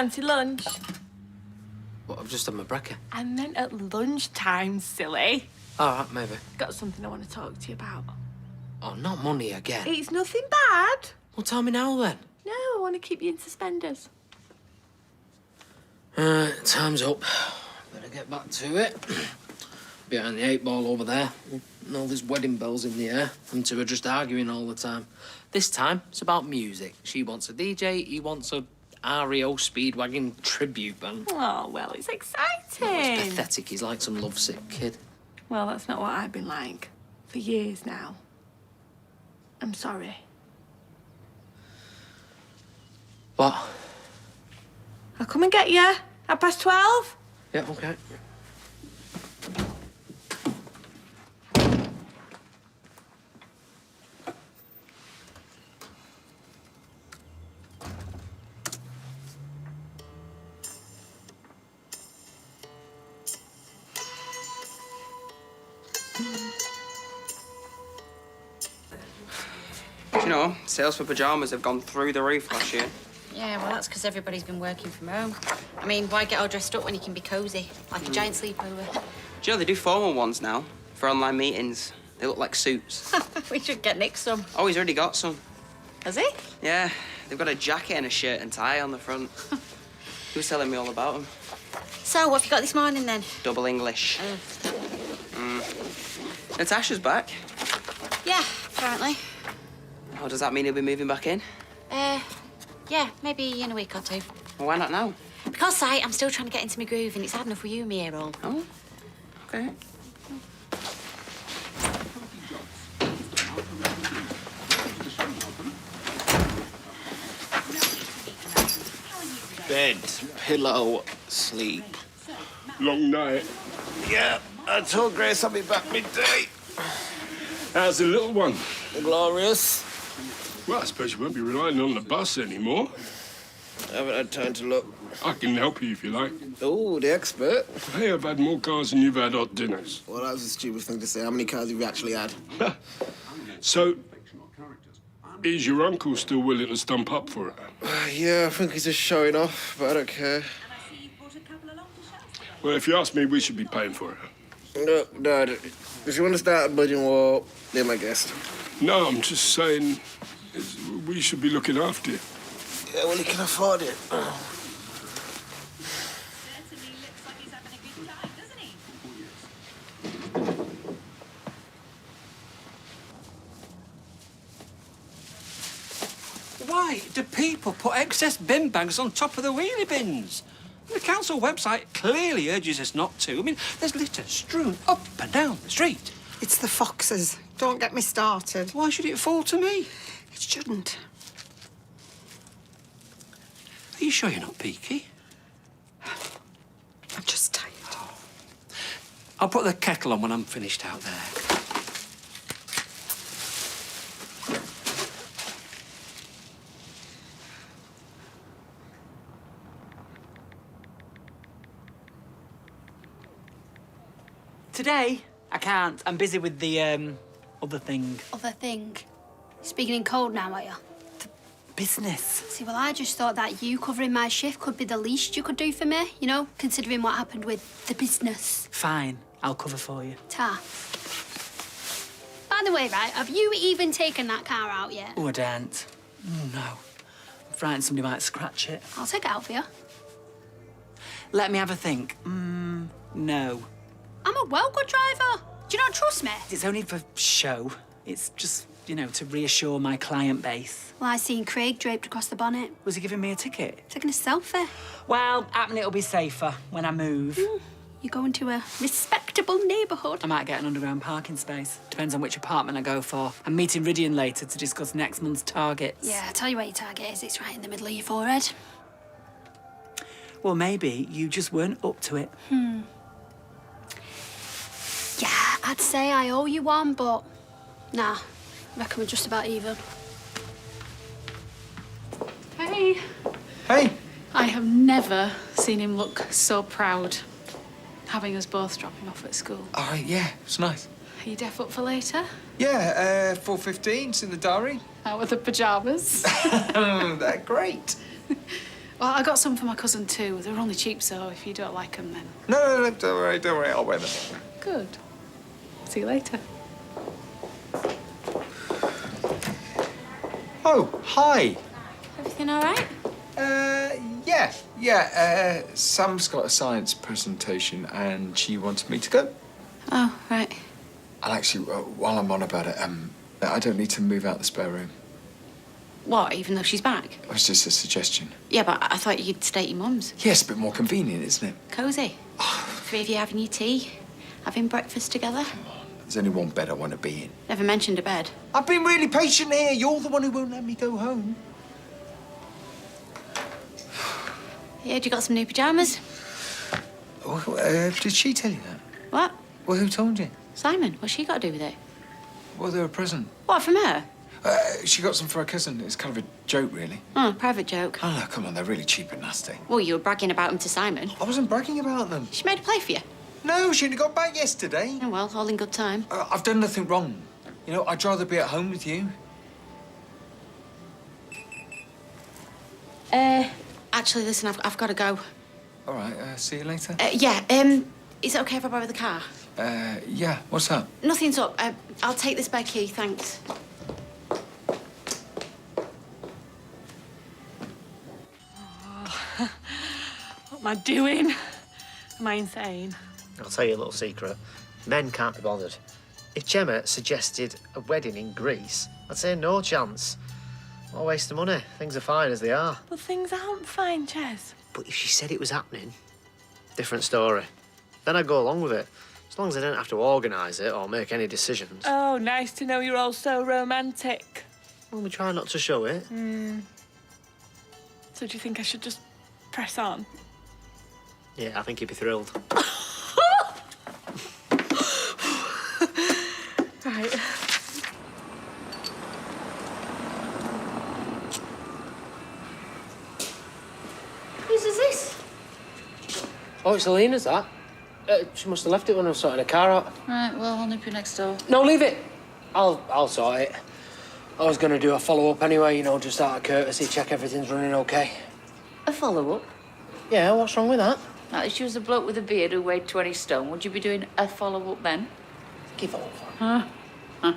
fancy lunch? What, I've just had my brekkie. I meant at lunchtime, silly. All right, maybe. Got something I want to talk to you about. Oh, not money again. It's nothing bad. Well, tell me now, then. No, I want to keep you in suspenders. Time's up. Better get back to it. Behind the 8 ball over there. And all these wedding bells in the air. Them two are just arguing all the time. This time, it's about music. She wants a DJ, he wants a REO Speedwagon tribute band. Oh, well, it's exciting. No, it's pathetic. He's like some lovesick kid. Well, that's not what I've been like for years now. I'm sorry. What? I'll come and get you. 12:30? Yeah, OK. Do you know, sales for pyjamas have gone through the roof last year. Yeah, well, that's because everybody's been working from home. I mean, why get all dressed up when you can be cosy, like a giant sleepover? Do you know they do formal ones now for online meetings? They look like suits. We should get Nick some. Oh, he's already got some. Has he? Yeah, they've got a jacket and a shirt and tie on the front. He was telling me all about them. So, what have you got this morning, then? Double English. Natasha's back. Yeah, apparently. Oh, does that mean he'll be moving back in? Yeah, maybe in a week or two. Well, why not now? Because, I'm still trying to get into my groove, and it's hard enough with you and me here all. Oh, OK. Bed, pillow, sleep. Long night. Yeah, I told Grace I'll be back midday. How's the little one? Glorious. Well, I suppose you won't be relying on the bus anymore. I haven't had time to look. I can help you if you like. Oh, the expert. Hey, I've had more cars than you've had hot dinners. Well, that was a stupid thing to say. How many cars have you actually had? So, is your uncle still willing to stump up for it? Yeah, I think he's just showing off, but I don't care. Well, if you ask me, we should be paying for it. Look, Dad, if you want to start a bidding war, they're my guest. No, I'm just saying we should be looking after you. Yeah, well, he can afford it. Why do people put excess bin bags on top of the wheelie bins? The council website clearly urges us not to. I mean, there's litter strewn up and down the street. It's the foxes. Don't get me started. Why should it fall to me? It shouldn't. Are you sure you're not peaky? I'm just tired. I'll put the kettle on when I'm finished out there. Today, I can't. I'm busy with the, other thing. Other thing? Speaking in code now, are you? Business. See, well, I just thought that you covering my shift could be the least you could do for me, you know, considering what happened with the business. Fine. I'll cover for you. Ta. By the way, right, have you even taken that car out yet? Oh, I daren't. Oh, no. I'm frightened somebody might scratch it. I'll take it out for you. Let me have a think. No. I'm a well good driver. Do you not trust me? It's only for show. It's just, you know, to reassure my client base. Well, I seen Craig draped across the bonnet. Was he giving me a ticket? Taking a selfie. Well, happen it'll be safer when I move. You're going to a respectable neighbourhood. I might get an underground parking space. Depends on which apartment I go for. I'm meeting Ridian later to discuss next month's targets. Yeah, I'll tell you where your target is. It's right in the middle of your forehead. Well, maybe you just weren't up to it. Yeah, I'd say I owe you one, but nah, I reckon we're just about even. Hey. Hey. I have never seen him look so proud, having us both drop him off at school. Yeah, it's nice. Are you deaf up for later? Yeah, 4:15, it's in the diary. How are the pyjamas? They're great. Well, I got some for my cousin too. They were only cheap, so if you don't like them, then... No, don't worry, I'll wear them. Good. See you later. Oh, hi. Everything all right? Yeah. Sam's got a science presentation and she wanted me to go. Oh, right. And actually, while I'm on about it, I don't need to move out the spare room. What, even though she's back? It was just a suggestion. Yeah, but I thought you'd stay at your mum's. Yes, a bit more convenient, isn't it? Cosy. Three of you having your tea, having breakfast together. There's only one bed I want to be in. Never mentioned a bed. I've been really patient here. You're the one who won't let me go home. Yeah, you got some new pyjamas? Well, did she tell you that? What? Well, who told you? Simon, what's she got to do with it? Well, they're a present. What, from her? She got some for her cousin. It's kind of a joke, really. Oh, private joke. Oh, no, come on, they're really cheap and nasty. Well, you were bragging about them to Simon. I wasn't bragging about them. She made a play for you. No, she only got back yesterday. Oh, well, all in good time. I've done nothing wrong. You know, I'd rather be at home with you. Actually, listen, I've got to go. All right, see you later. Yeah, is it okay if I borrow the car? Yeah, what's up? Nothing's up. I'll take the spare key, thanks. What am I doing? Am I insane? I'll tell you a little secret. Men can't be bothered. If Gemma suggested a wedding in Greece, I'd say no chance. What a waste of money. Things are fine as they are. But things aren't fine, Ches. But if she said it was happening, different story. Then I'd go along with it, as long as I didn't have to organise it or make any decisions. Oh, nice to know you're all so romantic. Well, we try not to show it. So do you think I should just press on? Yeah, I think you'd be thrilled. Right. Whose is this? Oh, it's Alina's, that. She must have left it when I was sorting the car out. Right, well, I'll nip you next door. No, leave it. I'll sort it. I was going to do a follow-up anyway, you know, just out of courtesy, check everything's running okay. A follow-up? Yeah, what's wrong with that? Now, if she was a bloke with a beard who weighed 20 stone, would you be doing a follow-up then? Give over. Huh? Look,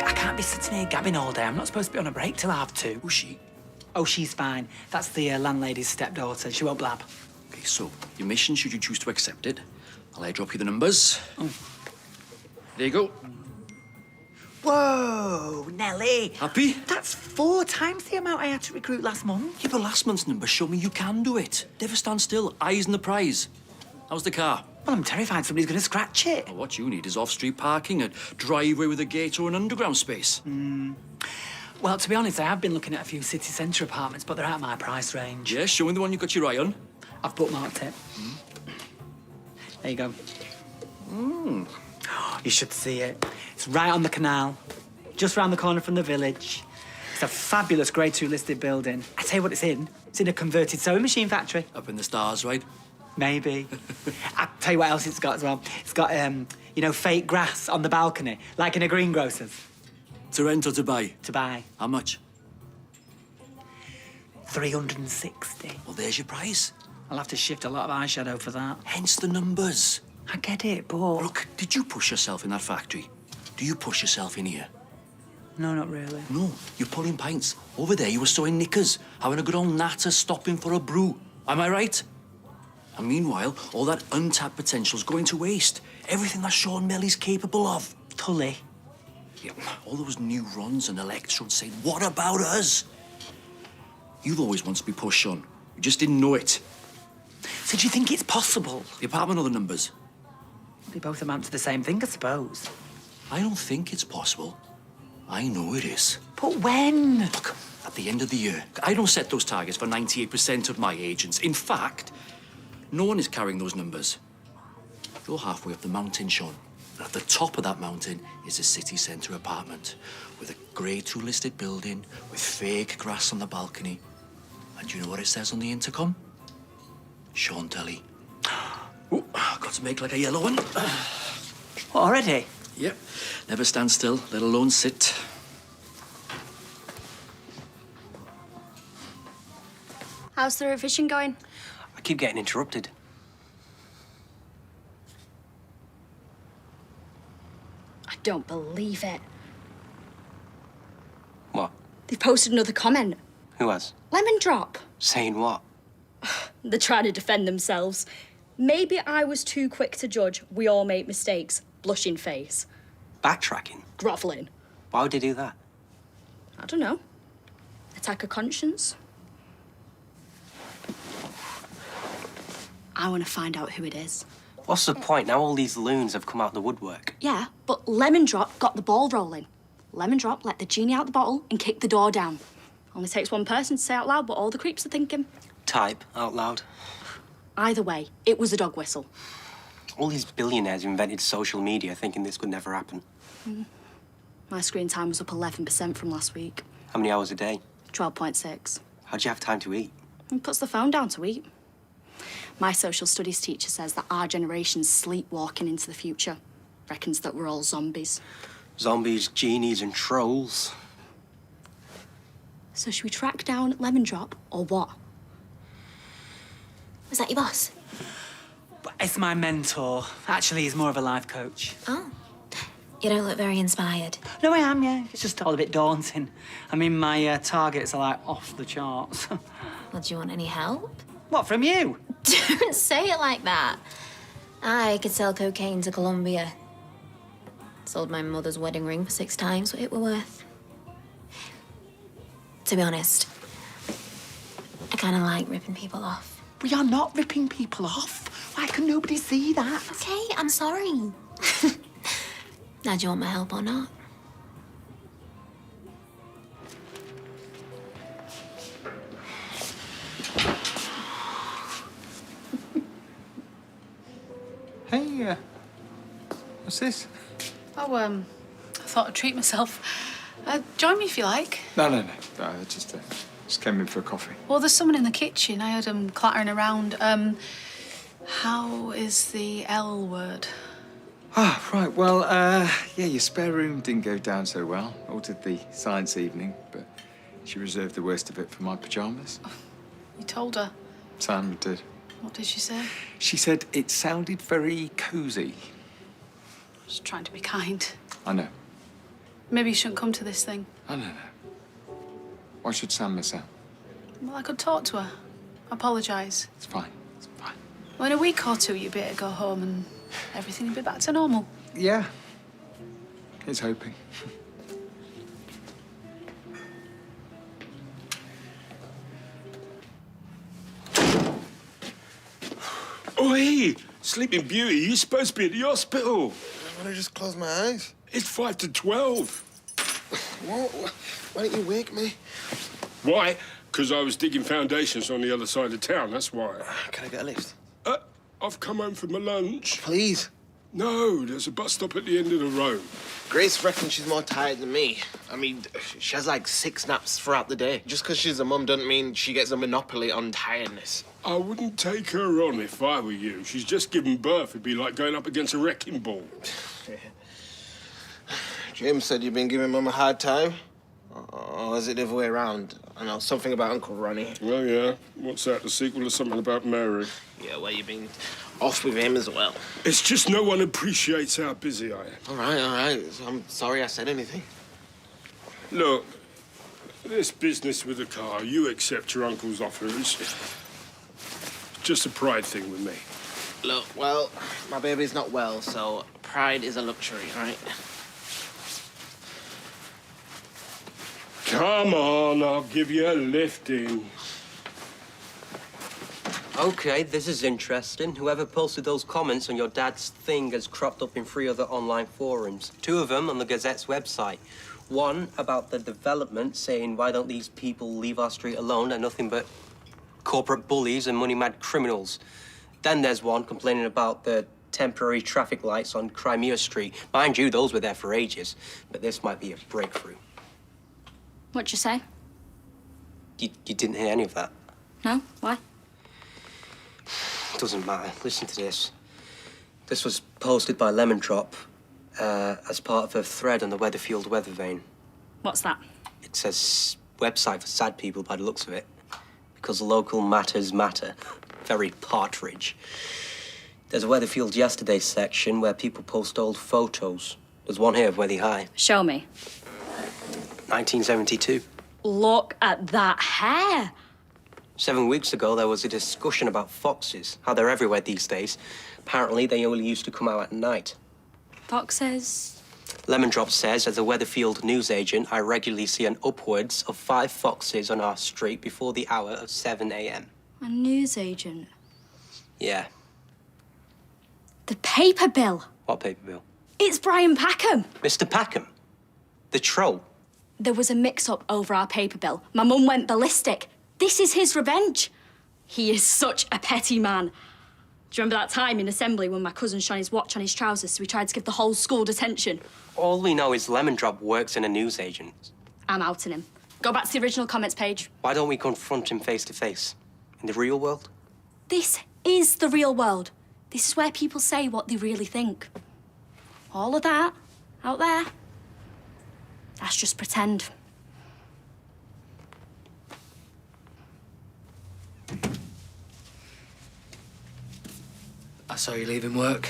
I can't be sitting here gabbing all day. I'm not supposed to be on a break till 2:30. Who's she? Oh, she's fine. That's the landlady's stepdaughter. She won't blab. Okay, so your mission, should you choose to accept it, I'll drop you the numbers. Oh. There you go. Whoa, Nelly. Happy? That's 4 times the amount I had to recruit last month. Yeah, but last month's numbers show me you can do it. Never stand still. Eyes on the prize. How's the car? Well, I'm terrified somebody's going to scratch it. Well, what you need is off-street parking, a driveway with a gate or an underground space. Well, to be honest, I have been looking at a few city centre apartments, but they're out of my price range. Yeah, show me the one you got your eye on. I've bookmarked it. There you go. You should see it. It's right on the canal, just round the corner from the village. It's a fabulous Grade 2 listed building. I tell you what it's in. It's in a converted sewing machine factory. Up in the stars, right? Maybe. I'll tell you what else it's got as well. It's got, you know, fake grass on the balcony, like in a greengrocer's. To rent or to buy? To buy. How much? 360. Well, there's your price. I'll have to shift a lot of eyeshadow for that. Hence the numbers. I get it, but... Look, did you push yourself in that factory? Do you push yourself in here? No, not really. No, you're pulling pints. Over there, you were sewing knickers, having a good old natter, stopping for a brew. Am I right? And meanwhile, all that untapped potential's going to waste. Everything that Sean Melly's capable of. Tully. Yeah, all those neurons and electrodes saying, what about us? You've always wanted to be pushed, Sean. You just didn't know it. So do you think it's possible? The apartment or the numbers? They both amount to the same thing, I suppose. I don't think it's possible. I know it is. But when? Look, at the end of the year, I don't set those targets for 98% of my agents. In fact, no one is carrying those numbers. You're halfway up the mountain, Sean. And at the top of that mountain is a city centre apartment with a Grade 2 listed building with fake grass on the balcony. And do you know what it says on the intercom? Chantilly. Oh, got to make like a yellow one. What, already? Yep. Never stand still, let alone sit. How's the revision going? I keep getting interrupted. I don't believe it. What? They've posted another comment. Who has? Lemon drop. Saying what? They're trying to defend themselves. Maybe I was too quick to judge. We all make mistakes. Blushing face. Backtracking? Groveling. Why would they do that? I don't know. Attack of conscience. I want to find out who it is. What's the point? Now all these loons have come out the woodwork. Yeah, but Lemon Drop got the ball rolling. Lemon Drop let the genie out the bottle and kicked the door down. Only takes one person to say out loud what all the creeps are thinking. Type out loud. Either way, it was a dog whistle. All these billionaires who invented social media thinking this could never happen. My screen time was up 11% from last week. How many hours a day? 12.6. How'd you have time to eat? He puts the phone down to eat. My social studies teacher says that our generation's sleepwalking into the future. Reckons that we're all zombies. Zombies, genies, and trolls. So should we track down Lemon Drop or what? Was that your boss? It's my mentor. Actually, he's more of a life coach. Oh. You don't look very inspired. No, I am, yeah. It's just all a bit daunting. I mean, my targets are, like, off the charts. Well, do you want any help? What, from you? Don't say it like that. I could sell cocaine to Colombia. Sold my mother's wedding ring for 6 times what it were worth. To be honest, I kind of like ripping people off. We are not ripping people off. Why can nobody see that? Okay, I'm sorry. Now, do you want my help or not? Hey, what's this? Oh, I thought I'd treat myself. Join me if you like. No, I just came in for a coffee. Well, there's someone in the kitchen. I heard them clattering around. How is the L word? Ah, right. Well, yeah, your spare room didn't go down so well. Or did the science evening, but she reserved the worst of it for my pyjamas. You told her. Sam did. What did she say? She said it sounded very cosy. Just trying to be kind. I know. Maybe you shouldn't come to this thing. I don't know. Why should Sam miss out? Well, I could talk to her. Apologise. It's fine. It's fine. Well, in a week or two, you'd better go home and everything will be back to normal. Yeah. Here's hoping. Oi! Sleeping Beauty, you're supposed to be at the hospital. I want to just close my eyes. It's 5 to 12. Why don't you wake me? Why? Because I was digging foundations on the other side of town, that's why. Can I get a lift? I've come home from my lunch. Please. No, there's a bus stop at the end of the road. Grace reckons she's more tired than me. I mean, she has like 6 naps throughout the day. Just because she's a mum doesn't mean she gets a monopoly on tiredness. I wouldn't take her on if I were you. She's just given birth. It'd be like going up against a wrecking ball. James said you've been giving Mum a hard time. Or is it the other way around? I know, something about Uncle Ronnie. Well, yeah. What's that, the sequel to something about Mary? Yeah, well, you've been off with him as well. It's just no one appreciates how busy I am. All right. I'm sorry I said anything. Look, this business with the car, you accept your uncle's offer. It's just a pride thing with me. Look, well, my baby's not well, so pride is a luxury, right? Come on, I'll give you a lifting. Okay, this is interesting. Whoever posted those comments on your dad's thing has cropped up in 3 other online forums. 2 of them on the Gazette's website. One about the development, saying, why don't these people leave our street alone? They're nothing but corporate bullies and money-mad criminals. Then there's one complaining about the temporary traffic lights on Crimea Street. Mind you, those were there for ages, but this might be a breakthrough. What'd you say? You didn't hear any of that? No? Why? Doesn't matter. Listen to this. This was posted by Lemon Drop as part of a thread on the Weatherfield weather vane. What's that? It says website for sad people by the looks of it. Because local matters matter. Very Partridge. There's a Weatherfield Yesterday section where people post old photos. There's one here of Weathy High. Show me. 1972. Look at that hair. 7 weeks ago, there was a discussion about foxes, how they're everywhere these days. Apparently, they only used to come out at night. Foxes? Lemon Drop says, as a Weatherfield newsagent, I regularly see an upwards of 5 foxes on our street before the hour of 7 a.m. A newsagent? Yeah. The paper bill. What paper bill? It's Brian Packham. Mr. Packham? The troll? There was a mix-up over our paper bill. My mum went ballistic. This is his revenge. He is such a petty man. Do you remember that time in assembly when my cousin shone his watch on his trousers, so we tried to give the whole school detention? All we know is Lemon Drop works in a newsagent. I'm outing him. Go back to the original comments page. Why don't we confront him face to face? In the real world? This is the real world. This is where people say what they really think. All of that, out there, that's just pretend. I saw you leaving work.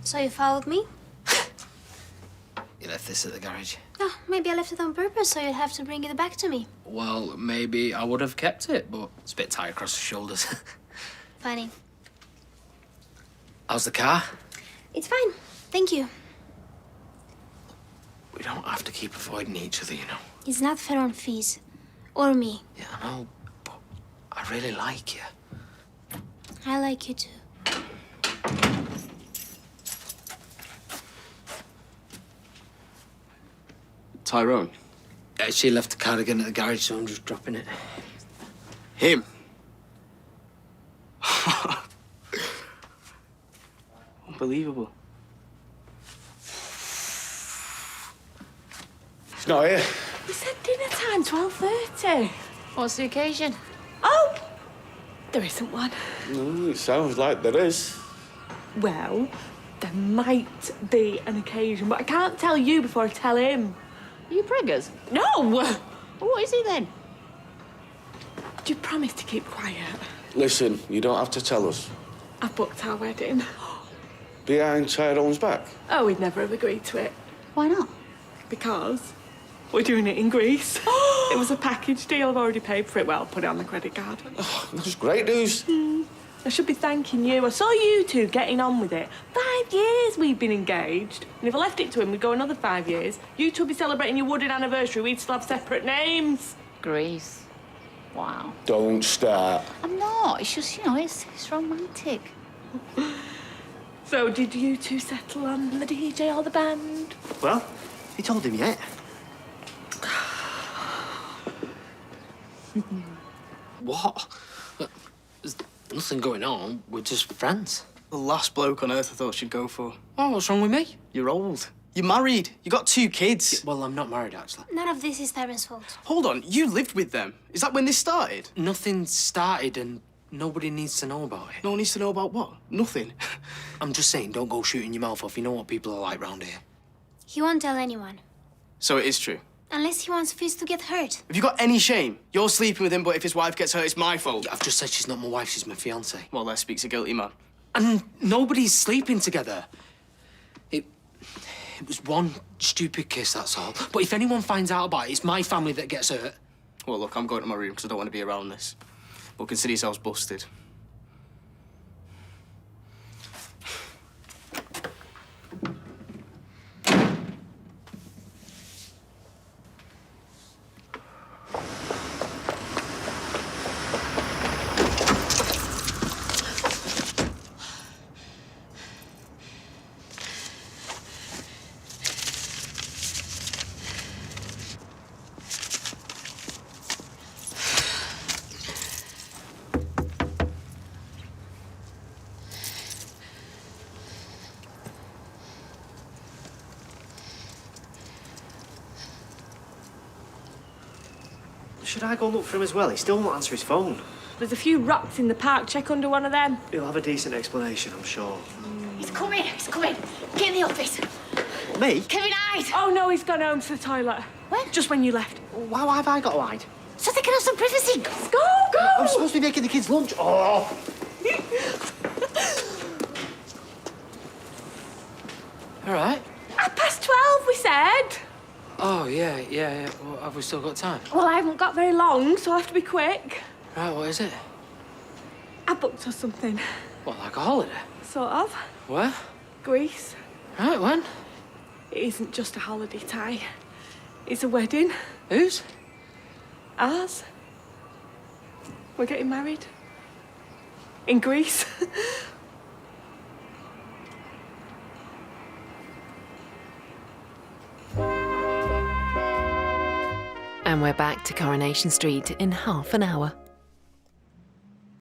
So you followed me? You left this at the garage. Oh, maybe I left it on purpose, so you'd have to bring it back to me. Well, maybe I would have kept it, but it's a bit tight across the shoulders. Funny. How's the car? It's fine. Thank you. We don't have to keep avoiding each other, you know. It's not fair on Fees. Or me. Yeah, I know, but I really like you. I like you too. Tyrone? She left the cardigan at the garage, so I'm just dropping it. Him? Unbelievable. He's not here. We said dinner time, 12:30. What's the occasion? Oh, there isn't one. It sounds like there is. Well, there might be an occasion, but I can't tell you before I tell him. Are you preggers? No! What is he then? Do you promise to keep quiet? Listen, you don't have to tell us. I've booked our wedding. Behind Tyrone's back. Oh, we'd never have agreed to it. Why not? Because we're doing it in Greece. It was a package deal. I've already paid for it. Well, I'll put it on the credit card. Oh, that's great news. I should be thanking you. I saw you two getting on with it. 5 years we've been engaged. And if I left it to him, we'd go another 5 years. You two would be celebrating your wedding anniversary. We'd still have separate names. Greece. Wow. Don't start. I'm not. It's just, it's romantic. So did you two settle on the DJ or the band? Well, you told him yet? What? There's nothing going on. We're just friends. The last bloke on earth I thought she'd go for. Oh, what's wrong with me? You're old. You're married. You got 2 kids. Well, I'm not married, actually. None of this is Tyron's fault. Hold on. You lived with them. Is that when this started? Nothing started and nobody needs to know about it. No one needs to know about what? Nothing. I'm just saying, don't go shooting your mouth off. You know what people are like round here. He won't tell anyone. So it is true. Unless he wants Fizz to get hurt. Have you got any shame? You're sleeping with him, but if his wife gets hurt, it's my fault. I've just said she's not my wife, she's my fiancée. Well, there speaks a guilty man. And nobody's sleeping together. It was one stupid kiss, that's all. But if anyone finds out about it, it's my family that gets hurt. Well, look, I'm going to my room because I don't want to be around this. But consider yourselves busted. Should I go and look for him as well? He still won't answer his phone. There's a few rocks in the park. Check under one of them. He'll have a decent explanation, I'm sure. He's coming, he's coming. Get in the office. Me? Kevin, hide. Oh, no, he's gone home to the toilet. When? Just when you left. Why have I got to hide? So they can have some privacy. Go, go! I'm supposed to be making the kids lunch. Oh! All right. 12:30, we said. Oh, yeah. Well, have we still got time? Well, I haven't got very long, so I'll have to be quick. Right, what is it? I booked us something. What, like a holiday? Sort of. Where? Greece. Right, when? It isn't just a holiday, Ty. It's a wedding. Whose? Ours. We're getting married. In Greece. And we're back to Coronation Street in half an hour.